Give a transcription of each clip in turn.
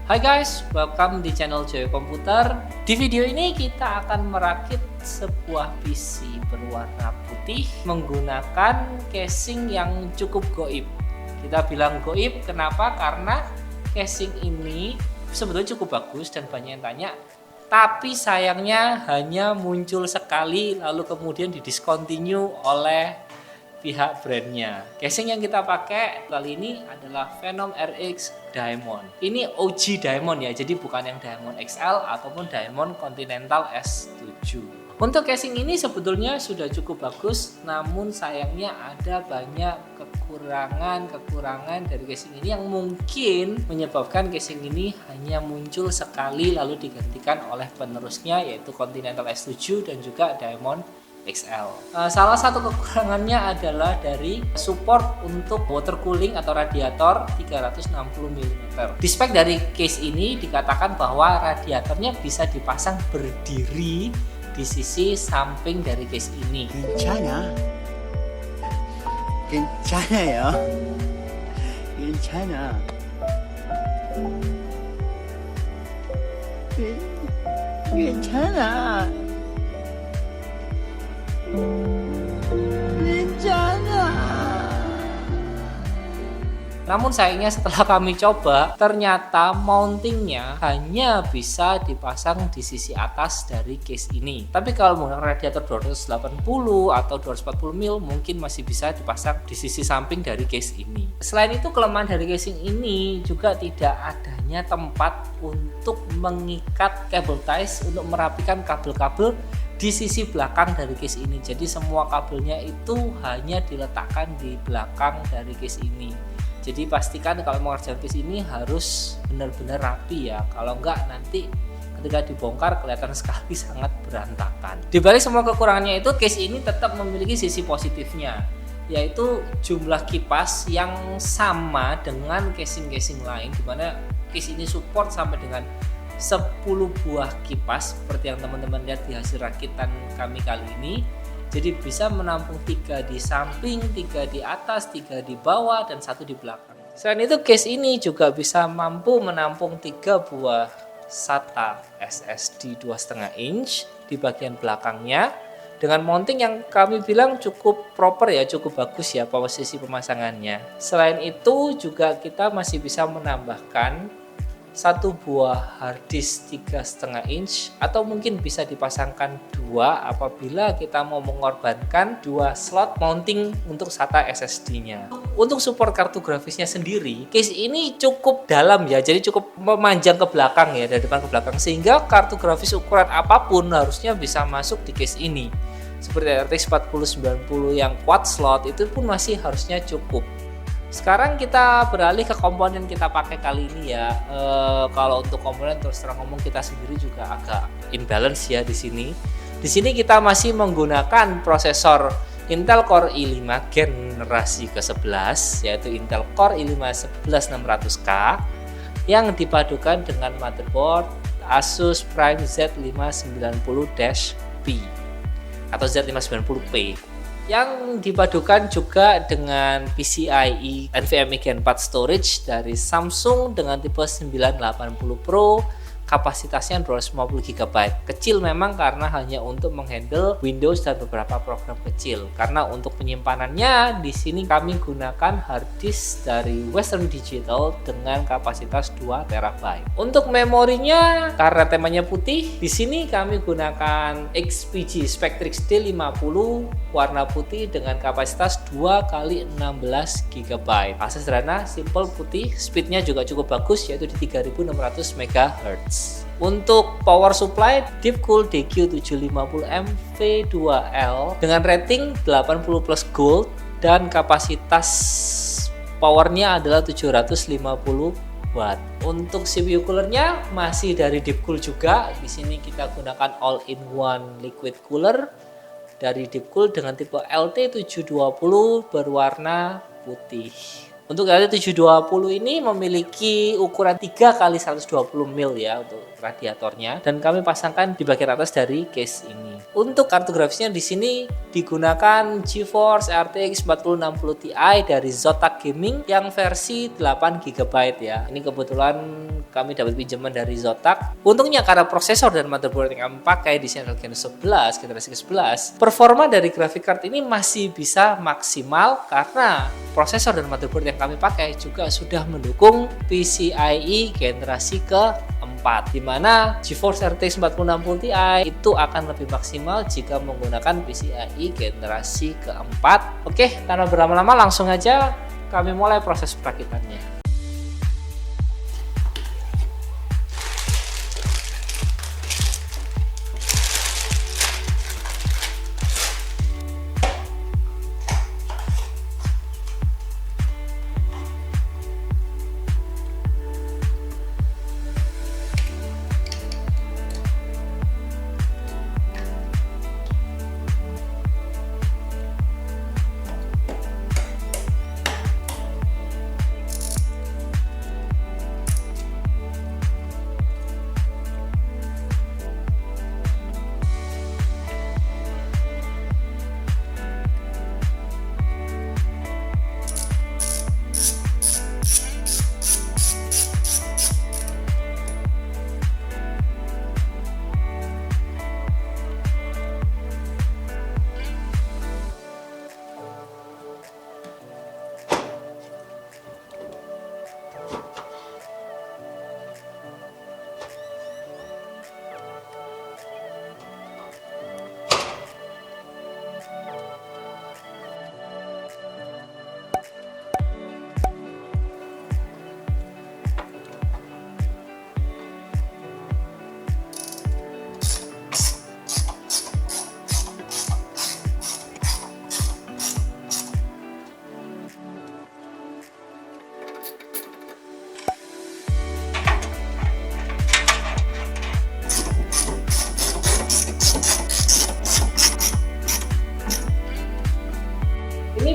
Hai guys, welcome di channel Joy Komputer. Di video ini kita akan merakit sebuah PC berwarna putih menggunakan casing yang cukup goib. Kita bilang goib kenapa? Karena casing ini sebetulnya cukup bagus dan banyak yang tanya. Tapi sayangnya hanya muncul sekali lalu kemudian didiscontinue oleh pihak brandnya. Casing yang kita pakai kali ini adalah Phenom RX Diamond. Ini OG Diamond ya, jadi bukan yang Diamond XL ataupun Diamond Continental S7. Untuk casing ini sebetulnya sudah cukup bagus, namun sayangnya ada banyak kekurangan dari casing ini yang mungkin menyebabkan casing ini hanya muncul sekali lalu digantikan oleh penerusnya yaitu Continental S7 dan juga Diamond XL. Salah satu kekurangannya adalah dari support untuk water cooling atau radiator 360 mm. Di spek dari case ini dikatakan bahwa radiatornya bisa dipasang berdiri di sisi samping dari case ini. 괜찮아 ya. 괜찮아. Namun sayangnya setelah kami coba, ternyata mountingnya hanya bisa dipasang di sisi atas dari case ini. Tapi kalau menggunakan radiator 280 atau 240 mil mungkin masih bisa dipasang di sisi samping dari case ini. Selain itu, kelemahan dari casing ini juga tidak adanya tempat untuk mengikat cable ties untuk merapikan kabel-kabel di sisi belakang dari case ini. Jadi semua kabelnya itu hanya diletakkan di belakang dari case ini. Jadi pastikan kalau mau ngerjain case ini harus benar-benar rapi ya. Kalau enggak nanti ketika dibongkar kelihatan sekali sangat berantakan. Di balik semua kekurangannya itu, case ini tetap memiliki sisi positifnya, yaitu jumlah kipas yang sama dengan casing-casing lain, dimana case ini support sampai dengan 10 buah kipas seperti yang teman-teman lihat di hasil rakitan kami kali ini. Jadi bisa menampung 3 di samping, 3 di atas, 3 di bawah, dan 1 di belakang. Selain itu, case ini juga bisa mampu menampung 3 buah SATA SSD 2,5 inch di bagian belakangnya dengan mounting yang kami bilang cukup proper ya, cukup bagus ya posisi pemasangannya. Selain itu juga kita masih bisa menambahkan 1 buah hard disk 3,5 inch atau mungkin bisa dipasangkan 2 apabila kita mau mengorbankan 2 slot mounting untuk SATA SSD-nya. Untuk support kartu grafisnya sendiri, case ini cukup dalam ya, jadi cukup memanjang ke belakang ya, dari depan ke belakang, sehingga kartu grafis ukuran apapun harusnya bisa masuk di case ini. Seperti RTX 4090 yang quad slot itu pun masih harusnya cukup. Sekarang kita beralih ke komponen kita pakai kali ini ya. Kalau untuk komponen terus terang ngomong kita sendiri juga agak imbalance ya di sini. Di sini kita masih menggunakan prosesor Intel Core i5 generasi ke-11 yaitu Intel Core i5 11600K yang dipadukan dengan motherboard Asus Prime Z590-P atau Z590P. Yang dipadukan juga dengan PCIe NVMe Gen 4 storage dari Samsung dengan tipe 980 Pro, kapasitasnya 250 GB. Kecil memang karena hanya untuk menghandle Windows dan beberapa program kecil. Karena untuk penyimpanannya di sini kami gunakan hard disk dari Western Digital dengan kapasitas 2 TB. Untuk memorinya karena temanya putih, di sini kami gunakan XPG Spectrix D50 warna putih dengan kapasitas 2x16 GB. Akses sederhana, simple, putih, speednya juga cukup bagus yaitu di 3600 MHz. Untuk power supply Deepcool DQ750M V2L dengan rating 80 plus gold dan kapasitas powernya adalah 750 watt. Untuk CPU coolernya masih dari Deepcool juga. Di sini kita gunakan all-in-one liquid cooler dari Deepcool dengan tipe LT720 berwarna putih. Untuk LT720 ini memiliki ukuran 3x120 mil ya untuk radiatornya dan kami pasangkan di bagian atas dari case ini. Untuk kartu grafisnya di sini digunakan GeForce RTX 4060 Ti dari Zotac Gaming yang versi 8 GB ya. Ini kebetulan kami dapat pinjaman dari Zotac. Untungnya karena prosesor dan motherboard yang kami pakai di Snapdragon 11 generasi ke-11, performa dari graphic card ini masih bisa maksimal karena prosesor dan motherboard yang kami pakai juga sudah mendukung PCIe generasi ke-4, di mana GeForce RTX 4060 Ti itu akan lebih maksimal jika menggunakan PCIe generasi ke-4. Oke, tanpa berlama-lama langsung aja kami mulai proses perakitannya.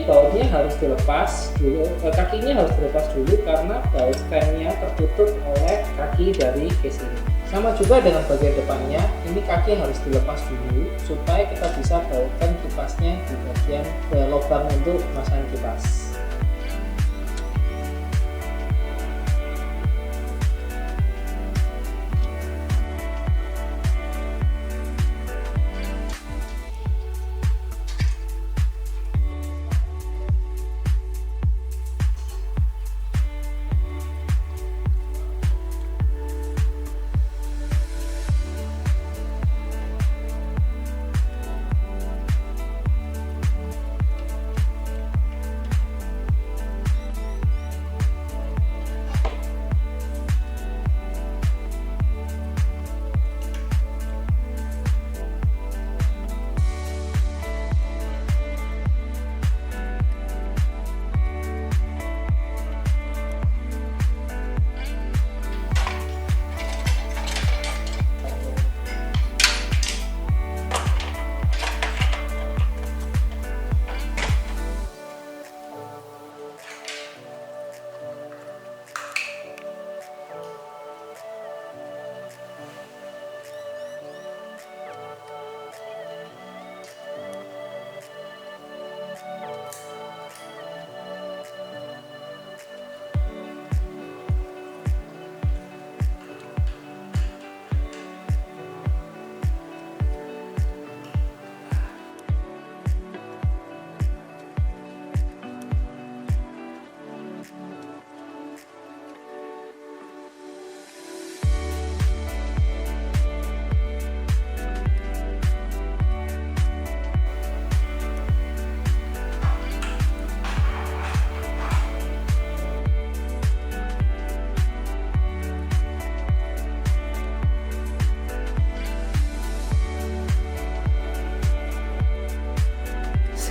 Bautnya harus dilepas dulu, kakinya harus dilepas dulu karena baut stemnya tertutup oleh kaki dari case ini. Sama juga dengan bagian depannya, ini kaki harus dilepas dulu supaya kita bisa bautkan kipasnya di bagian lubang untuk memasang kipas.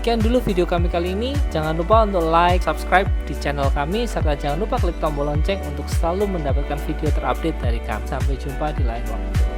Sekian dulu video kami kali ini. Jangan lupa untuk like, subscribe di channel kami, serta jangan lupa klik tombol lonceng untuk selalu mendapatkan video terupdate dari kami. Sampai jumpa di lain waktu.